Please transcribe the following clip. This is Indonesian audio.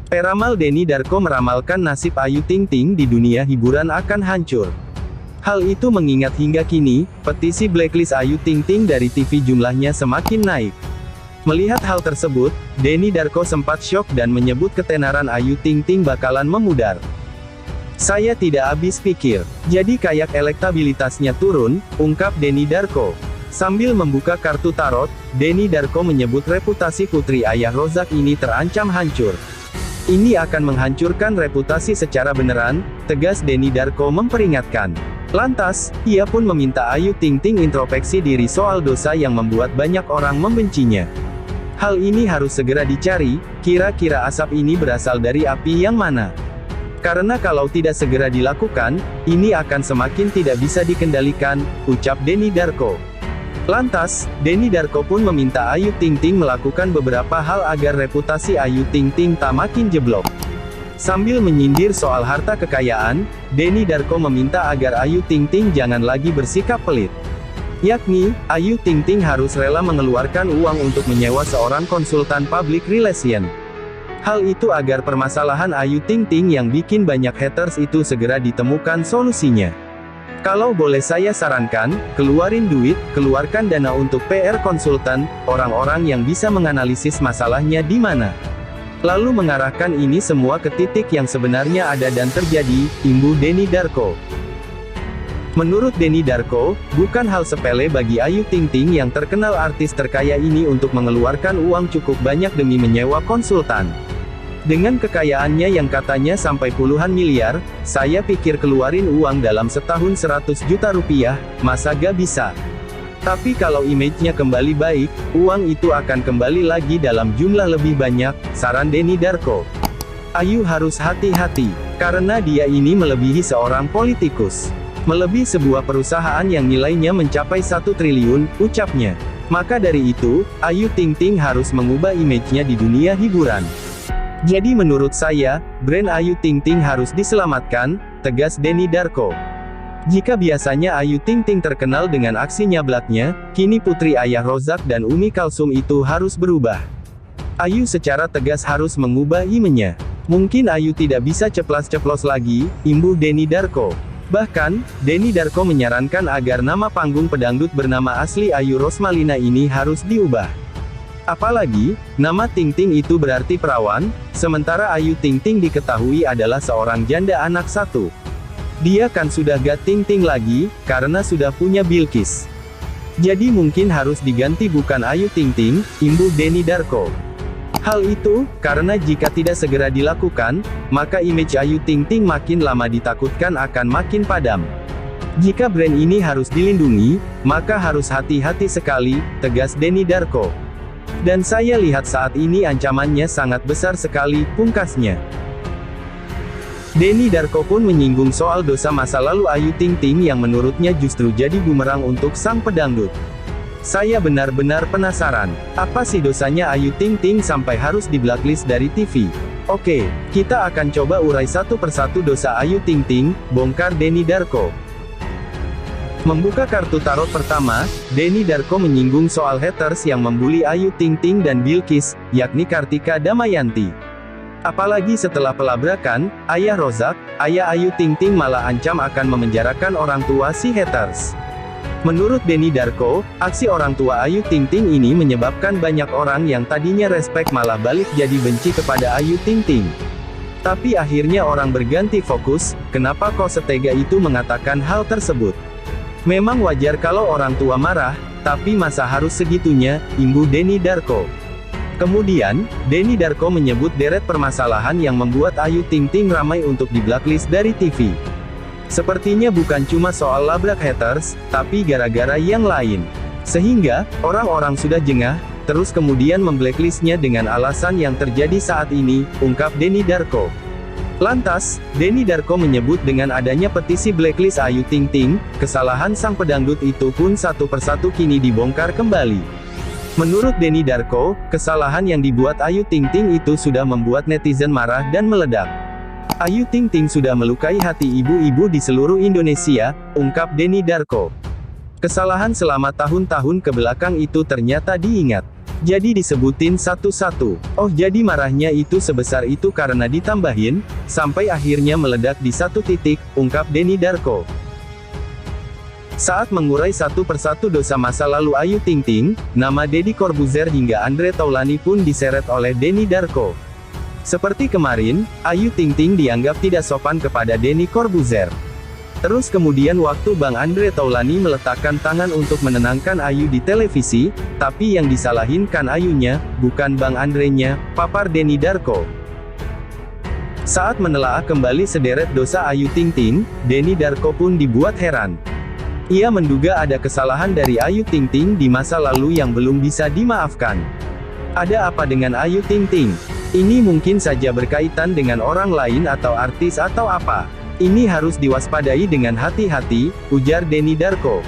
Peramal Denny Darko meramalkan nasib Ayu Ting Ting di dunia hiburan akan hancur. Hal itu mengingat hingga kini, petisi blacklist Ayu Ting Ting dari TV jumlahnya semakin naik. Melihat hal tersebut, Denny Darko sempat syok dan menyebut ketenaran Ayu Ting Ting bakalan memudar. "Saya tidak habis pikir, jadi kayak elektabilitasnya turun," ungkap Denny Darko. Sambil membuka kartu tarot, Denny Darko menyebut reputasi putri ayah Rozak ini terancam hancur. "Ini akan menghancurkan reputasi secara beneran," tegas Denny Darko memperingatkan. Lantas, ia pun meminta Ayu Ting Ting introspeksi diri soal dosa yang membuat banyak orang membencinya. Hal ini harus segera dicari, kira-kira asap ini berasal dari api yang mana? Karena kalau tidak segera dilakukan, ini akan semakin tidak bisa dikendalikan, ucap Denny Darko. Lantas, Denny Darko pun meminta Ayu Ting Ting melakukan beberapa hal agar reputasi Ayu Ting Ting tak makin jeblok. Sambil menyindir soal harta kekayaan, Denny Darko meminta agar Ayu Ting Ting jangan lagi bersikap pelit. Yakni, Ayu Ting Ting harus rela mengeluarkan uang untuk menyewa seorang konsultan public relation. Hal itu agar permasalahan Ayu Ting Ting yang bikin banyak haters itu segera ditemukan solusinya. "Kalau boleh saya sarankan, keluarin duit, keluarkan dana untuk PR konsultan, orang-orang yang bisa menganalisis masalahnya di mana. Lalu mengarahkan ini semua ke titik yang sebenarnya ada dan terjadi," imbuh Denny Darko. Menurut Denny Darko, bukan hal sepele bagi Ayu Ting Ting yang terkenal artis terkaya ini untuk mengeluarkan uang cukup banyak demi menyewa konsultan. "Dengan kekayaannya yang katanya sampai puluhan miliar, saya pikir keluarin uang dalam setahun 100 juta rupiah, masa gak bisa? Tapi kalau image-nya kembali baik, uang itu akan kembali lagi dalam jumlah lebih banyak," saran Denny Darko. "Ayu harus hati-hati, karena dia ini melebihi seorang politikus. Melebihi sebuah perusahaan yang nilainya mencapai 1 triliun, ucapnya. Maka dari itu, Ayu Ting Ting harus mengubah image-nya di dunia hiburan. Jadi menurut saya, brand Ayu Ting Ting harus diselamatkan," tegas Denny Darko. Jika biasanya Ayu Ting Ting terkenal dengan aksi nyablaknya, kini putri ayah Rozak dan Umi Kalsum itu harus berubah. Ayu secara tegas harus mengubah image-nya. "Mungkin Ayu tidak bisa ceplas-ceplos lagi," imbuh Denny Darko. Bahkan, Denny Darko menyarankan agar nama panggung pedangdut bernama asli Ayu Rosmalina ini harus diubah. Apalagi, nama Ting Ting itu berarti perawan, sementara Ayu Ting Ting diketahui adalah seorang janda anak 1. Dia kan sudah gak Ting Ting lagi, karena sudah punya Bilqis. Jadi mungkin harus diganti bukan Ayu Ting Ting, imbuh Denny Darko. Hal itu, karena jika tidak segera dilakukan, maka image Ayu Ting Ting makin lama ditakutkan akan makin padam. Jika brand ini harus dilindungi, maka harus hati-hati sekali, tegas Denny Darko. "Dan saya lihat saat ini ancamannya sangat besar sekali," pungkasnya. Denny Darko pun menyinggung soal dosa masa lalu Ayu Ting Ting yang menurutnya justru jadi bumerang untuk sang pedangdut. "Saya benar-benar penasaran, apa sih dosanya Ayu Ting Ting sampai harus di-blacklist dari TV? Oke, kita akan coba urai satu persatu dosa Ayu Ting Ting," bongkar Denny Darko. Membuka kartu tarot pertama, Denny Darko menyinggung soal haters yang membuli Ayu Ting Ting dan Bilqis, yakni Kartika Damayanti. Apalagi setelah pelabrakan, ayah Rozak, ayah Ayu Ting Ting malah ancam akan memenjarakan orang tua si haters. Menurut Denny Darko, aksi orang tua Ayu Ting Ting ini menyebabkan banyak orang yang tadinya respek malah balik jadi benci kepada Ayu Ting Ting. Tapi akhirnya orang berganti fokus, kenapa kok setega itu mengatakan hal tersebut? "Memang wajar kalau orang tua marah, tapi masa harus segitunya," imbuh Denny Darko. Kemudian, Denny Darko menyebut deret permasalahan yang membuat Ayu Ting Ting ramai untuk di-blacklist dari TV. Sepertinya bukan cuma soal labrak haters, tapi gara-gara yang lain. Sehingga, orang-orang sudah jengah, terus kemudian memblacklistnya dengan alasan yang terjadi saat ini, ungkap Denny Darko. Lantas, Denny Darko menyebut dengan adanya petisi blacklist Ayu Ting Ting, kesalahan sang pedangdut itu pun satu persatu kini dibongkar kembali. Menurut Denny Darko, kesalahan yang dibuat Ayu Ting Ting itu sudah membuat netizen marah dan meledak. Ayu Ting Ting sudah melukai hati ibu-ibu di seluruh Indonesia, ungkap Denny Darko. Kesalahan selama tahun-tahun kebelakang itu ternyata diingat. Jadi disebutin satu-satu. Oh jadi marahnya itu sebesar itu karena ditambahin, sampai akhirnya meledak di satu titik, ungkap Denny Darko. Saat mengurai satu persatu dosa masa lalu Ayu Ting Ting, nama Deddy Corbuzier hingga Andre Taulany pun diseret oleh Denny Darko. Seperti kemarin, Ayu Ting Ting dianggap tidak sopan kepada Denny Corbuzier. Terus kemudian waktu Bang Andre Taulany meletakkan tangan untuk menenangkan Ayu di televisi, tapi yang disalahin kan Ayunya, bukan Bang Andrenya, papar Denny Darko. Saat menelaah kembali sederet dosa Ayu Ting Ting, Denny Darko pun dibuat heran. Ia menduga ada kesalahan dari Ayu Ting Ting di masa lalu yang belum bisa dimaafkan. Ada apa dengan Ayu Ting Ting? Ini mungkin saja berkaitan dengan orang lain atau artis atau apa. Ini harus diwaspadai dengan hati-hati, ujar Denny Darko.